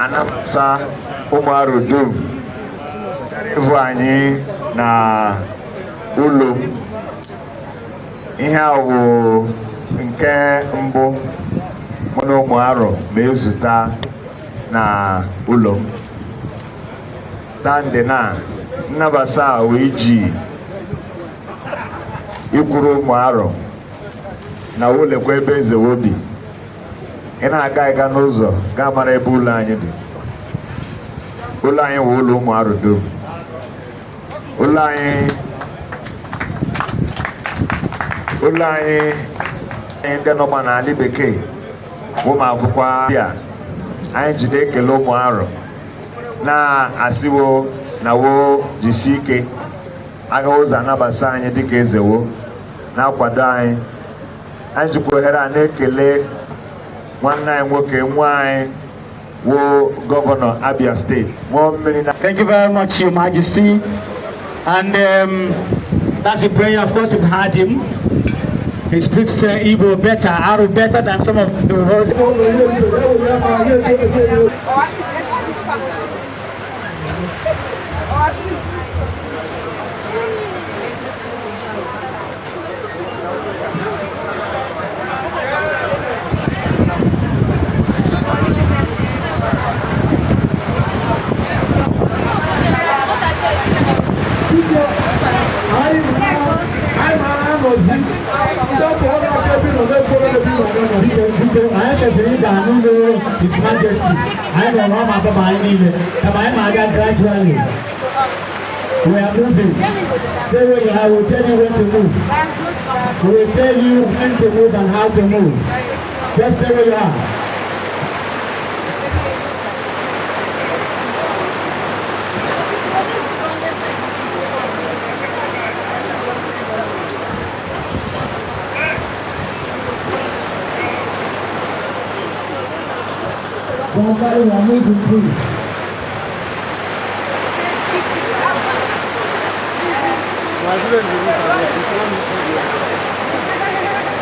anabasa ụmụ Aro dum ịbụ anyị na ụlọ ihe a bụ nke mbụ mụ na ụmụ Aro ma ezute na ụlọ m tandị na nnabasa wee ji ikwuru ụmụ Aro na ụlọekwa ebe eze obi ị na-aga n'ụzọ gaa mara ebe ụlọ anyị dị. Ụlọ anyị wụ ụlọ ụmụ Aro dum. Ụlọ anyị ndị nọgba n'ala bekee bụ ma akwụkwọ ya anyị jide ekele ụmụ Aro na-asịwo na wo jisi ike aga ụzọ anabasa anyị dịka eze wo na-akwado anyị. Anyị jikwa ohere a na-ekele nwanne anyị nwoke nwa anyị wo Governor Abia State. Thank you very much, Your Majesty. And that's a prayer. Of course, you've heard him. He speaks Igbo better, Aro better than some of the words. His Majesty, I don't know about my name. Gradually, we are moving. I will tell you when to move. We will tell you when to move and how to move. Just stay where you are. Somebody want me to please.